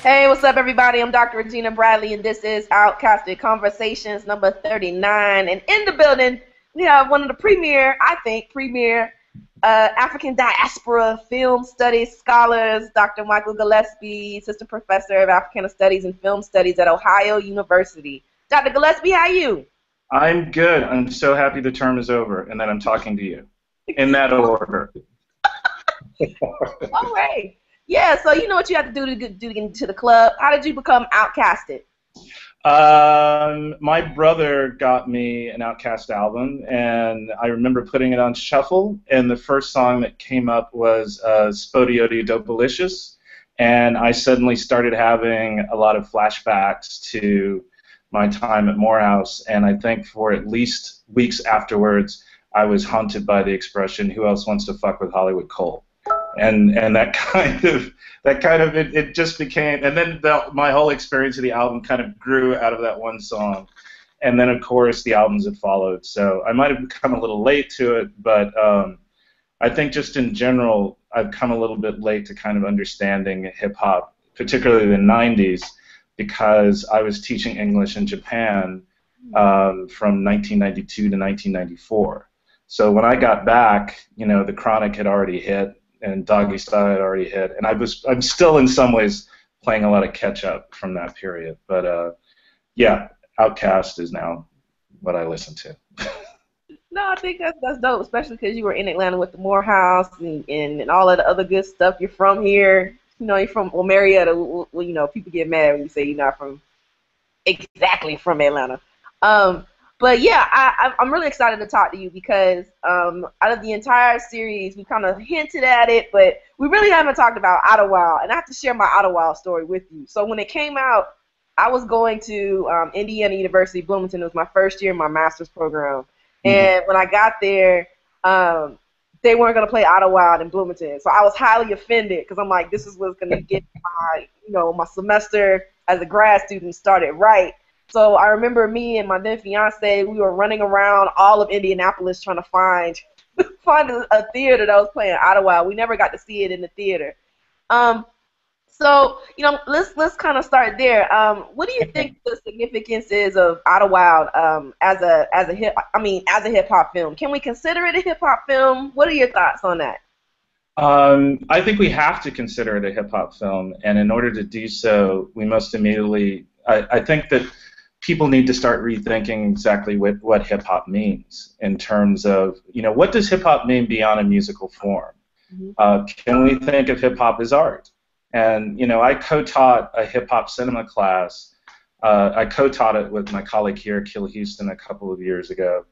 Hey, what's up, everybody? I'm Dr. Regina Bradley, and this is Outkasted Conversations number 39. And in the building, we have one of the premier African diaspora film studies scholars, Dr. Michael Gillespie, assistant professor of Africana Studies and Film Studies at Ohio University. Dr. Gillespie, how are you? I'm good. I'm so happy the term is over and that I'm talking to you. In that order. All right. Yeah, so you know what you have to do to get into the club. How did you become Outkasted? My brother got me an OutKast album, and I remember putting it on shuffle, and the first song that came up was Spodioti Dopalicious, and I suddenly started having a lot of flashbacks to my time at Morehouse, and I think for at least weeks afterwards, I was haunted by the expression, "Who else wants to fuck with Hollywood Cole?" And that kind of it just became, and then my whole experience of the album kind of grew out of that one song, and then of course the albums that followed. So I might have come a little late to it, but I think just in general I've come a little bit late to kind of understanding hip hop, particularly the '90s, because I was teaching English in Japan from 1992 to 1994. So when I got back, the Chronic had already hit, and Doggy Style had already hit, and I'm still in some ways playing a lot of catch up from that period. But yeah, OutKast is now what I listen to. No, I think that's dope, especially because you were in Atlanta with the Morehouse and all of the other good stuff. You're from here, you're from Marietta. Well, people get mad when you say you're not exactly from Atlanta. But yeah, I'm really excited to talk to you because out of the entire series, we kind of hinted at it, but we really haven't talked about Idlewild, and I have to share my Idlewild story with you. So when it came out, I was going to Indiana University, Bloomington. It was my first year in my master's program, and when I got there, they weren't going to play Idlewild in Bloomington, so I was highly offended because I'm like, this is what's going to get my semester as a grad student started right. So I remember me and my then fiance, we were running around all of Indianapolis trying to find a theater that was playing Idlewild. We never got to see it in the theater. So let's kind of start there. What do you think the significance is of Idlewild as a hip hop film? Can we consider it a hip hop film? What are your thoughts on that? I think we have to consider it a hip hop film, and in order to do so, we must immediately. I think that people need to start rethinking exactly what hip-hop means in terms of, what does hip-hop mean beyond a musical form? Can we think of hip-hop as art? And, I co-taught a hip-hop cinema class. I co-taught it with my colleague here, Kill Houston, a couple of years ago.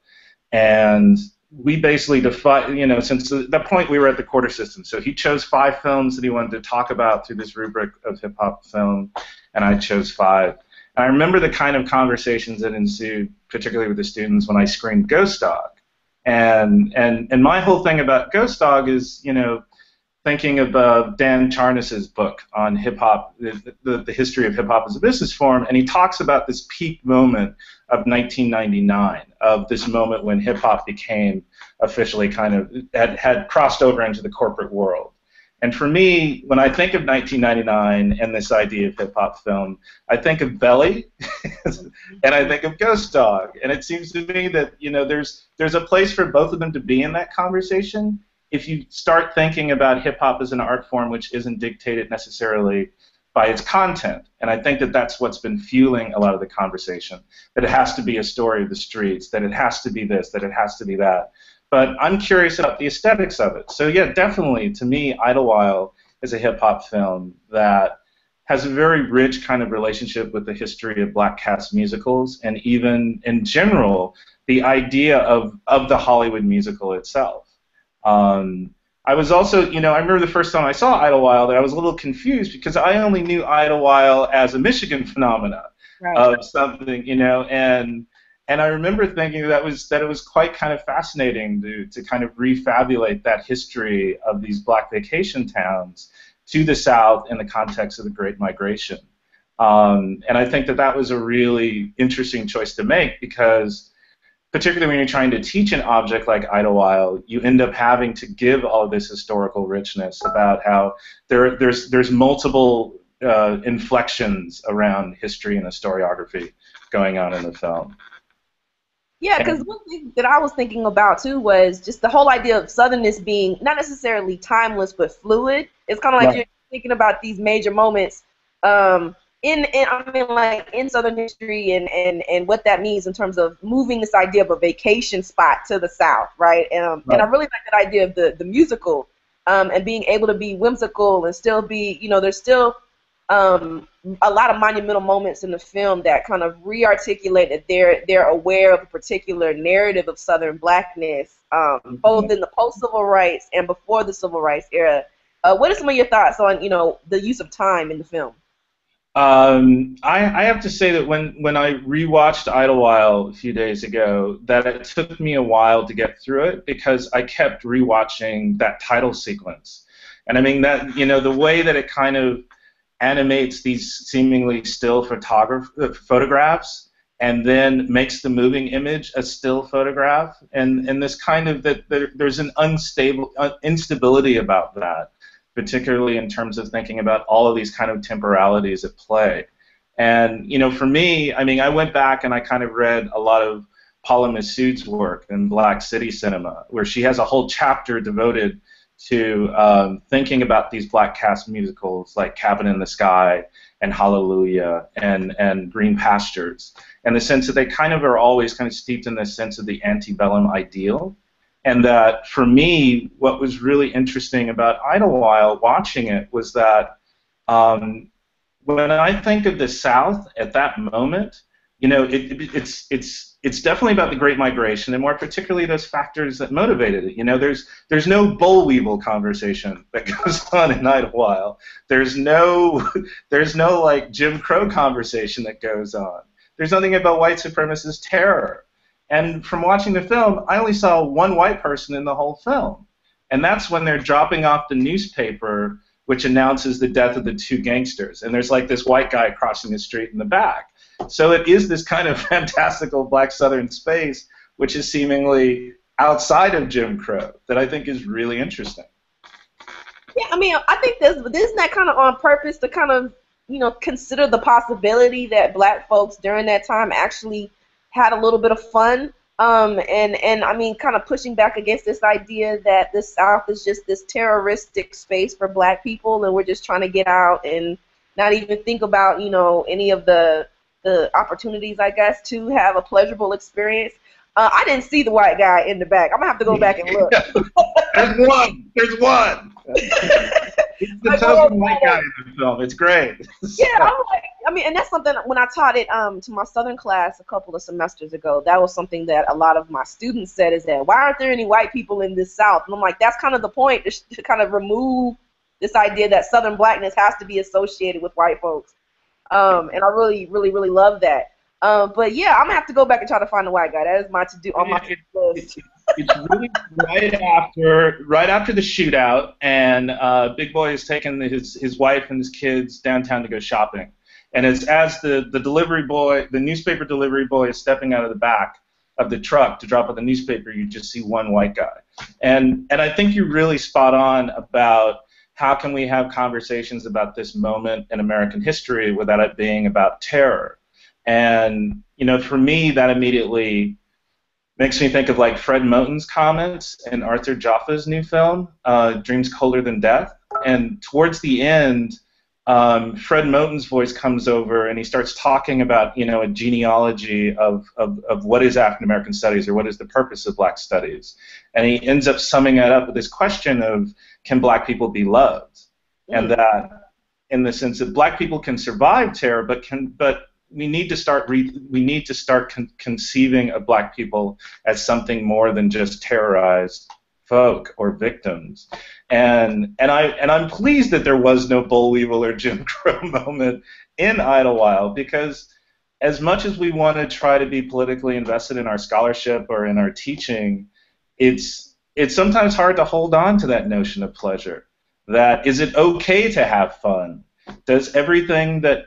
And we basically defined, since at that point we were at the quarter system. So he chose 5 films that he wanted to talk about through this rubric of hip-hop film, and I chose 5. I remember the kind of conversations that ensued, particularly with the students, when I screened Ghost Dog. And my whole thing about Ghost Dog is, thinking of Dan Charnas's book on hip-hop, the history of hip-hop as a business form, and he talks about this peak moment of 1999, of this moment when hip-hop became officially had crossed over into the corporate world. And for me, when I think of 1999 and this idea of hip-hop film, I think of Belly, and I think of Ghost Dog. And it seems to me that there's a place for both of them to be in that conversation if you start thinking about hip-hop as an art form which isn't dictated necessarily by its content. And I think that that's what's been fueling a lot of the conversation, that it has to be a story of the streets, that it has to be this, that it has to be that. But I'm curious about the aesthetics of it. So yeah, definitely, to me, Idlewild is a hip-hop film that has a very rich kind of relationship with the history of black cast musicals, and even, in general, the idea of the Hollywood musical itself. I was also, I remember the first time I saw Idlewild, I was a little confused because I only knew Idlewild as a Michigan phenomenon of something, and I remember thinking that it was quite kind of fascinating to kind of refabulate that history of these black vacation towns to the South in the context of the Great Migration. And I think that was a really interesting choice to make because, particularly when you're trying to teach an object like Idlewild, you end up having to give all of this historical richness about how there's multiple inflections around history and historiography going on in the film. Yeah, because And one thing that I was thinking about too was just the whole idea of Southernness being not necessarily timeless but fluid. It's kind of like right, you're thinking about these major moments in I mean like in Southern history and what that means in terms of moving this idea of a vacation spot to the South, right? And I right. really like that idea of the musical and being able to be whimsical and still be, there's still um, a lot of monumental moments in the film that kind of re-articulate that they're aware of a particular narrative of Southern blackness, both in the post-civil rights and before the civil rights era. What are some of your thoughts on the use of time in the film? I have to say that when I rewatched Idlewild a few days ago, that it took me a while to get through it because I kept rewatching that title sequence. And I mean that, the way that it kind of animates these seemingly still photographs and then makes the moving image a still photograph, and this kind of there's an unstable instability about that, particularly in terms of thinking about all of these kind of temporalities at play. And for me, I mean, I went back and I kind of read a lot of Paula Massoud's work in Black City Cinema, where she has a whole chapter devoted to thinking about these black cast musicals like Cabin in the Sky and Hallelujah and Green Pastures, and the sense that they kind of are always kind of steeped in this sense of the antebellum ideal. And that for me, what was really interesting about Idlewild watching it was that when I think of the South at that moment, it's definitely about the Great Migration, and more particularly those factors that motivated it. There's no boll weevil conversation that goes on in Idlewild. There's no like Jim Crow conversation that goes on. There's nothing about white supremacist terror. And from watching the film, I only saw one white person in the whole film, and that's when they're dropping off the newspaper which announces the death of the two gangsters, and there's like this white guy crossing the street in the back. So it is this kind of fantastical black Southern space, which is seemingly outside of Jim Crow, that I think is really interesting. Yeah, I mean, I think isn't that kind of on purpose to kind of consider the possibility that black folks during that time actually had a little bit of fun. And I mean, kind of pushing back against this idea that the South is just this terroristic space for black people, and we're just trying to get out and not even think about, any of the opportunities, I guess, to have a pleasurable experience. I didn't see the white guy in the back. I'm gonna have to go back and look. There's one. There's one. He's the token white guy in the film. It's great. Yeah, I mean, and that's something when I taught it to my Southern class a couple of semesters ago. That was something that a lot of my students said is that why aren't there any white people in this South? And I'm like, that's kind of the point, to kind of remove this idea that Southern blackness has to be associated with white folks. And I really, really, really love that. But yeah, I'm gonna have to go back and try to find the white guy. That is my to-do on my to-do list. It's really right after the shootout, and Big Boy has taken his wife and his kids downtown to go shopping. And it's as the delivery boy, the newspaper delivery boy, is stepping out of the back of the truck to drop off the newspaper, you just see one white guy. And I think you're really spot on about how can we have conversations about this moment in American history without it being about terror. And for me, that immediately makes me think of like Fred Moten's comments in Arthur Jafa's new film, Dreams Colder Than Death. And towards the end, Fred Moten's voice comes over and he starts talking about, a genealogy of what is African American studies or what is the purpose of black studies. And he ends up summing it up with this question of, can black people be loved? And that in the sense that black people can survive terror, but we need to start conceiving of black people as something more than just terrorized folk or victims. And I'm pleased that there was no boll weevil or Jim Crow moment in Idlewild, because as much as we want to try to be politically invested in our scholarship or in our teaching, it's sometimes hard to hold on to that notion of pleasure. That is it okay to have fun? Does everything that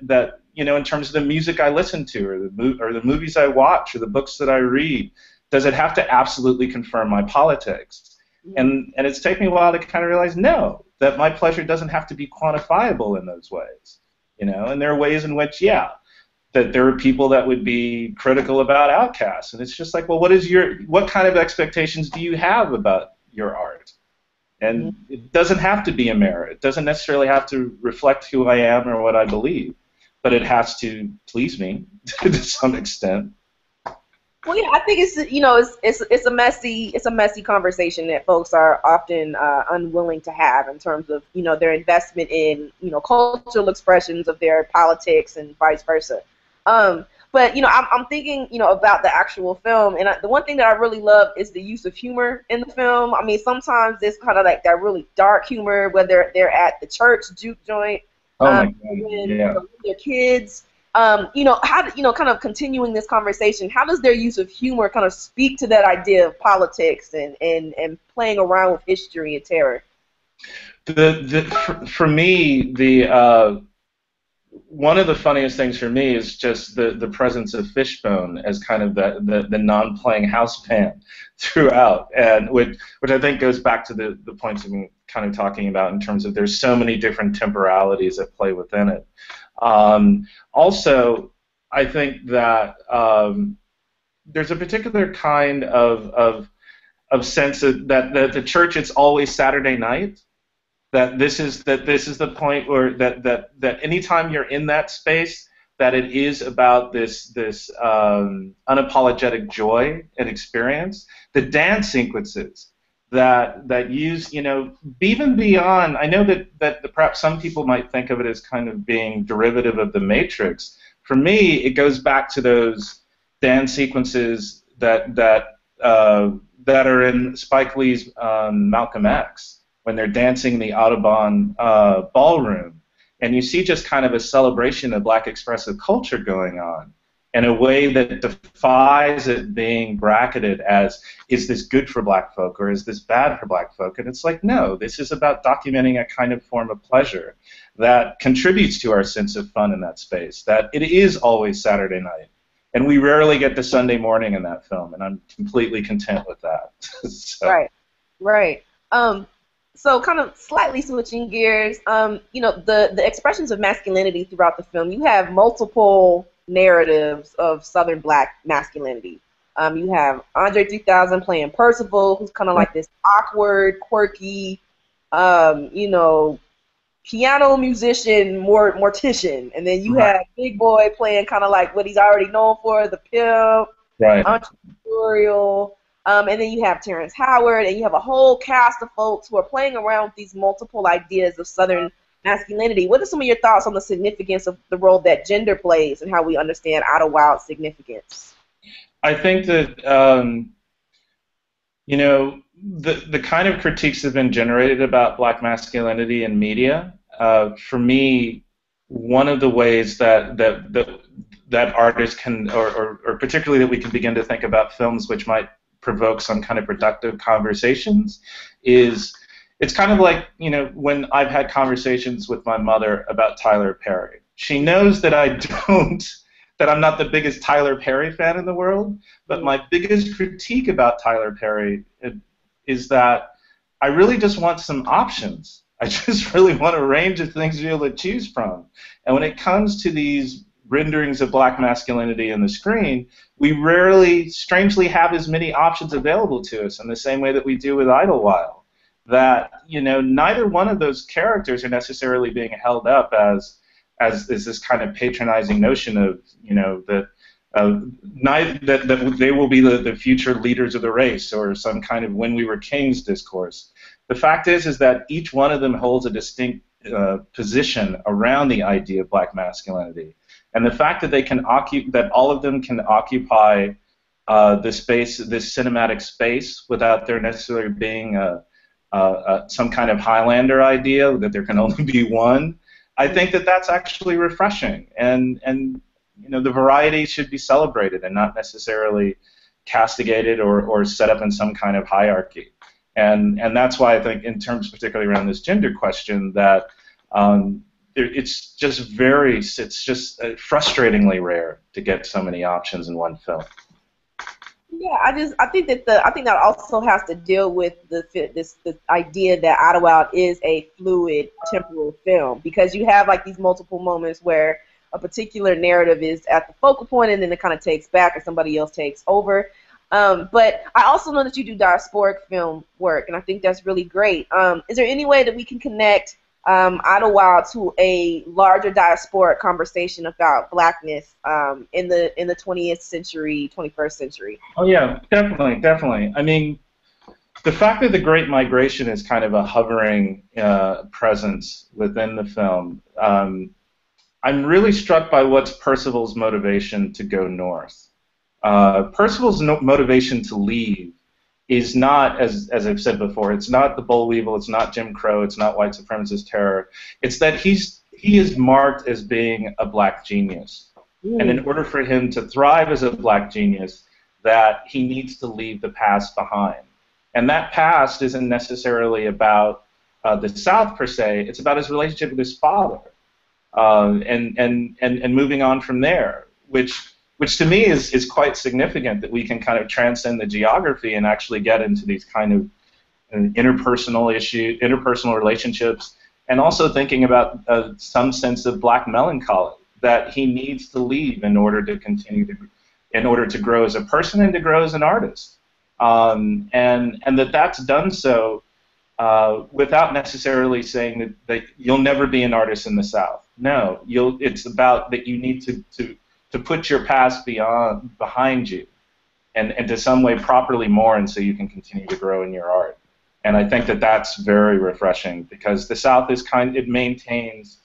in terms of the music I listen to or the movies I watch or the books that I read, does it have to absolutely confirm my politics? And it's taken me a while to kind of realize, no, that my pleasure doesn't have to be quantifiable in those ways. you know, and there are ways in which, yeah, that there are people that would be critical about OutKast, and it's just like, well, what kind of expectations do you have about your art? And it doesn't have to be a mirror. It doesn't necessarily have to reflect who I am or what I believe, but it has to please me to some extent. Well, yeah, I think it's a messy conversation that folks are often unwilling to have in terms of their investment in cultural expressions of their politics and vice versa. But I'm thinking about the actual film, and the one thing that I really love is the use of humor in the film. I mean, sometimes it's kind of like that really dark humor, whether they're at the church juke joint, Oh my God, when yeah. with their kids. Kind of continuing this conversation, how does their use of humor kind of speak to that idea of politics and playing around with history and terror? For me, one of the funniest things for me is just the presence of Fishbone as kind of the non-playing house band throughout, and which I think goes back to the points we've been kind of talking about in terms of there's so many different temporalities that play within it. Also, I think that there's a particular kind of sense that the church, it's always Saturday night. That this is the point where that anytime you're in that space, that it is about this unapologetic joy and experience. The dance sequences that use even beyond. I know that perhaps some people might think of it as kind of being derivative of the Matrix. For me, it goes back to those dance sequences that are in Spike Lee's Malcolm X, when they're dancing in the Audubon ballroom, and you see just kind of a celebration of black expressive culture going on in a way that defies it being bracketed as, is this good for black folk or is this bad for black folk? And it's like, no, this is about documenting a kind of form of pleasure that contributes to our sense of fun in that space, that it is always Saturday night. And we rarely get to Sunday morning in that film, and I'm completely content with that. So. Right. So kind of slightly switching gears, the expressions of masculinity throughout the film, you have multiple narratives of Southern black masculinity. You have Andre 3000 playing Percival, who's kind of like this awkward, quirky, piano musician, mortician. And then you have Big Boy playing kind of like what he's already known for, the pimp, entrepreneurial. And then you have Terrence Howard, and you have a whole cast of folks who are playing around with these multiple ideas of Southern masculinity. What are some of your thoughts on the significance of the role that gender plays and how we understand Idlewild's significance? I think that, the kind of critiques that have been generated about black masculinity in media, for me, one of the ways that artists can, or particularly that we can begin to think about films which might provoke some kind of productive conversations, is it's kind of like when I've had conversations with my mother about Tyler Perry. She knows that that I'm not the biggest Tyler Perry fan in the world, but my biggest critique about Tyler Perry is that I really just want some options. I just really want a range of things to be able to choose from. And when it comes to these renderings of black masculinity on the screen, we rarely, strangely, have as many options available to us in the same way that we do with Idlewild. That neither one of those characters are necessarily being held up as this kind of patronizing notion of that they will be the future leaders of the race or some kind of when we were kings discourse. The fact is that each one of them holds a distinct position around the idea of black masculinity. And the fact that that all of them can occupy this cinematic space, without there necessarily being some kind of Highlander idea that there can only be one, I think that that's actually refreshing. And the variety should be celebrated and not necessarily castigated or set up in some kind of hierarchy. And that's why I think, in terms particularly around this gender question, that it's just frustratingly rare to get so many options in one film. Yeah, I think that I think that also has to deal with the idea that Idlewild is a fluid temporal film, because you have like these multiple moments where a particular narrative is at the focal point and then it kind of takes back or somebody else takes over. But I also know that you do diasporic film work, and I think that's really great. Is there any way that we can connect Idlewild to a larger diasporic conversation about Blackness in the 20th century, 21st century? Oh yeah, definitely, definitely. I mean, the fact that the Great Migration is kind of a hovering presence within the film, I'm really struck by what's Percival's motivation to go north. Percival's motivation to leave is not, as I've said before, it's not the boll weevil, it's not Jim Crow, it's not white supremacist terror. It's that he is marked as being a black genius. And in order for him to thrive as a black genius, that he needs to leave the past behind. And that past isn't necessarily about the South per se, it's about his relationship with his father. And moving on from there, which to me is quite significant, that we can kind of transcend the geography and actually get into these kind of interpersonal relationships, and also thinking about some sense of black melancholy that he needs to leave in order to in order to grow as a person and to grow as an artist, and that's done so without necessarily saying that you'll never be an artist in the South. No, it's about that you need to put your past behind you, and to some way properly mourn so you can continue to grow in your art. And I think that that's very refreshing, because the South is it maintains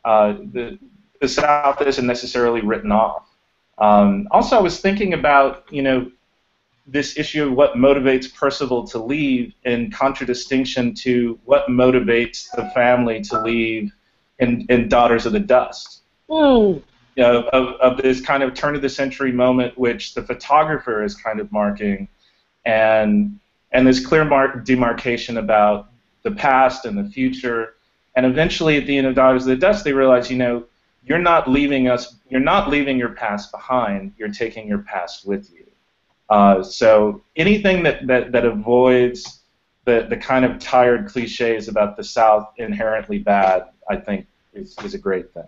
the South isn't necessarily written off. Also, I was thinking about this issue of what motivates Percival to leave in contradistinction to what motivates the family to leave in Daughters of the Dust. Of this kind of turn-of-the-century moment, which the photographer is kind of marking, and this clear demarcation about the past and the future, and eventually at the end of Daughters of the Dust, they realize, you're not leaving your past behind, you're taking your past with you. So anything that avoids the kind of tired cliches about the South inherently bad, I think is a great thing.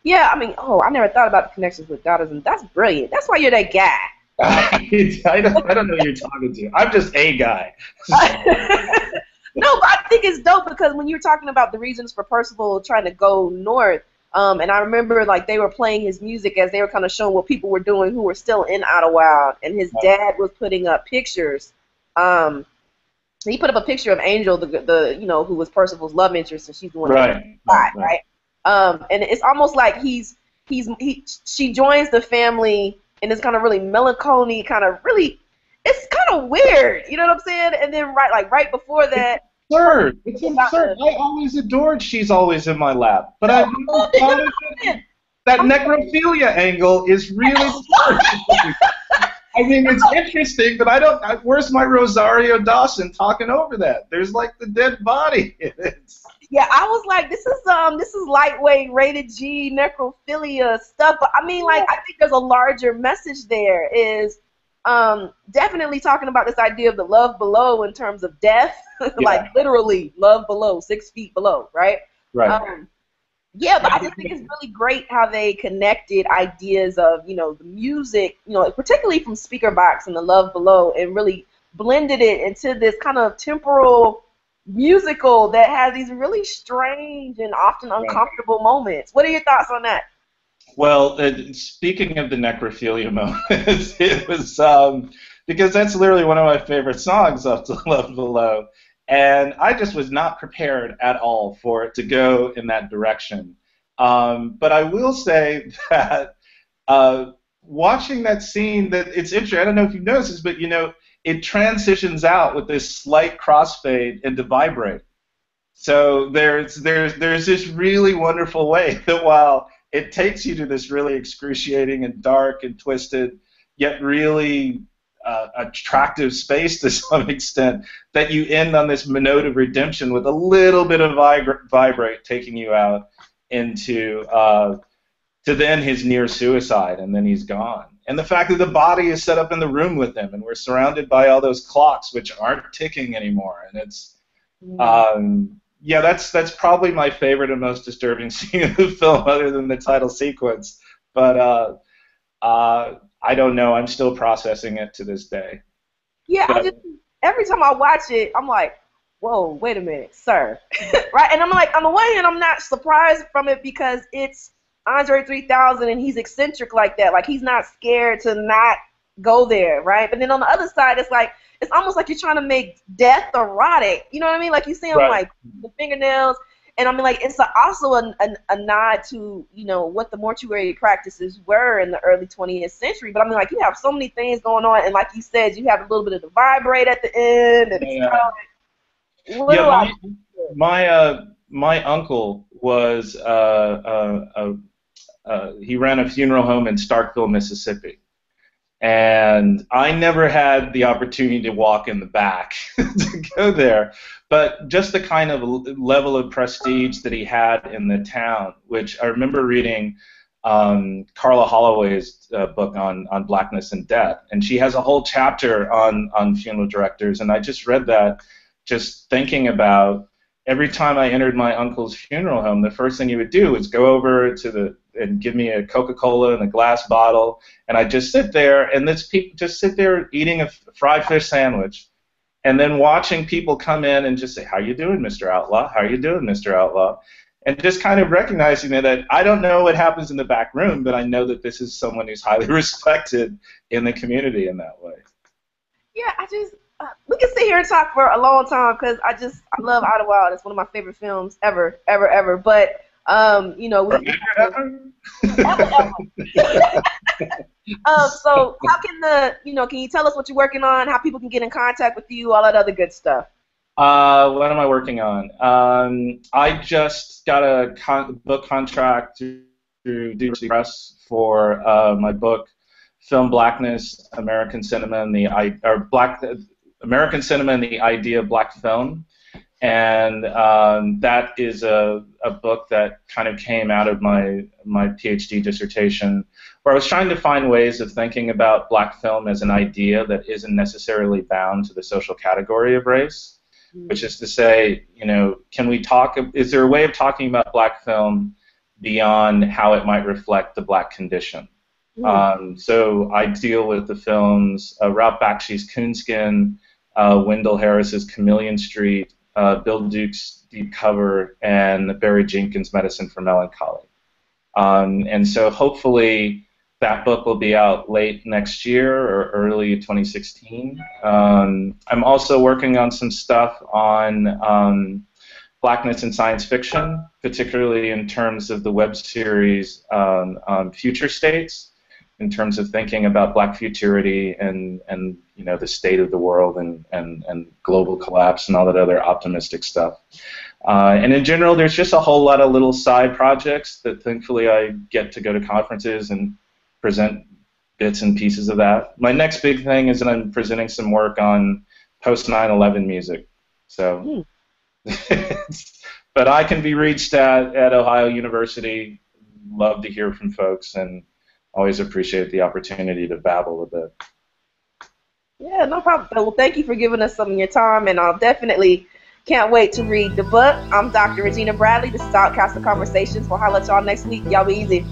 Yeah, I mean, I never thought about the connections with daughters, and that's brilliant. That's why you're that guy. I don't know who you're talking to. I'm just a guy. No, but I think it's dope, because when you were talking about the reasons for Percival trying to go north, and I remember like they were playing his music as they were kind of showing what people were doing who were still in Idlewild, and his dad was putting up pictures. He put up a picture of Angel, the who was Percival's love interest, and she's the one that died, right? And it's almost like she joins the family in this kind of really melancholy, kind of really, it's kind of weird, you know what I'm saying? And then right before that, it's absurd. I always adored She's Always in My Lap, but I've never thought of it. That necrophilia angle is really. I mean, it's interesting, but where's my Rosario Dawson talking over that? There's like the dead body. Yeah, I was like, this is lightweight, rated G, necrophilia stuff. But I mean, like, I think there's a larger message there. Is definitely talking about this idea of the love below in terms of death, like literally love below, 6 feet below, right? Right. Yeah, but I just think it's really great how they connected ideas of, the music, particularly from Speaker Box and the Love Below, and really blended it into this kind of temporal musical that has these really strange and often uncomfortable moments. What are your thoughts on that? Well, speaking of the necrophilia moments, it was because that's literally one of my favorite songs of the Love Below. And I just was not prepared at all for it to go in that direction. But I will say that watching that scene, that it's interesting. I don't know if you've noticed this, but it transitions out with this slight crossfade into Vibrate. So there's this really wonderful way that while it takes you to this really excruciating and dark and twisted, yet really attractive space to some extent, that you end on this note of redemption with a little bit of Vibrate taking you out into to then his near suicide, and then he's gone. and the fact that the body is set up in the room with him, and we're surrounded by all those clocks which aren't ticking anymore, and it's yeah, that's probably my favorite and most disturbing scene of the film, other than the title sequence. But I don't know. I'm still processing it to this day. Yeah, But, every time I watch it, I'm like, whoa, wait a minute, sir. Right? And I'm like, on the one hand, I'm not surprised from it because it's Andre 3000 and he's eccentric like that. Like, he's not scared to not go there, right? But then on the other side, it's like, it's almost like you're trying to make death erotic. You know what I mean? Like, you see him, right. like, the fingernails. And I mean, like, it's also a nod to, you know, what the mortuary practices were in the early 20th century. But I mean, like, you have so many things going on. And like you said, you have a little bit of the vibrate at the end. And it's kind of yeah, my uncle was he ran a funeral home in Starkville, Mississippi, and I never had the opportunity to walk in the back to go there, but just the kind of level of prestige that he had in the town, which I remember reading Carla Holloway's book on Blackness and Death, and she has a whole chapter on funeral directors, and I just read that just thinking about every time I entered my uncle's funeral home, the first thing he would do is go over to and give me a Coca-Cola in a glass bottle, and I'd just sit there, and just sit there eating a fried fish sandwich, and then watching people come in and just say, "How you doing, Mr. Outlaw? How you doing, Mr. Outlaw?" And just kind of recognizing that I don't know what happens in the back room, but I know that this is someone who's highly respected in the community in that way. Yeah, we can sit here and talk for a long time because I love Idlewild. It's one of my favorite films ever. But you know, ever. So how can you tell us what you're working on? How people can get in contact with you? All that other good stuff. What am I working on? I just got a book contract through University Press for my book, Film Blackness, American Cinema and the American Cinema and the Idea of Black Film, and that is a book that kind of came out of my PhD dissertation, where I was trying to find ways of thinking about black film as an idea that isn't necessarily bound to the social category of race, which is to say, you know, is there a way of talking about black film beyond how it might reflect the black condition? So I deal with the films Ralph Bakshi's Coonskin, Wendell Harris's Chameleon Street, Bill Duke's Deep Cover, and Barry Jenkins' Medicine for Melancholy. And so hopefully that book will be out late next year or early 2016. I'm also working on some stuff on blackness in science fiction, particularly in terms of the web series Future States, in terms of thinking about black futurity and you know, the state of the world and global collapse and all that other optimistic stuff. And in general, there's just a whole lot of little side projects that thankfully I get to go to conferences and present bits and pieces of that. My next big thing is that I'm presenting some work on post 9/11 music. So, but I can be reached at Ohio University. Love to hear from folks, and always appreciate the opportunity to babble a bit. Yeah, no problem. Well, thank you for giving us some of your time, and I'll definitely can't wait to read the book. I'm Dr. Regina Bradley. This is OutKasted Conversations. We'll holler at y'all next week. Y'all be easy.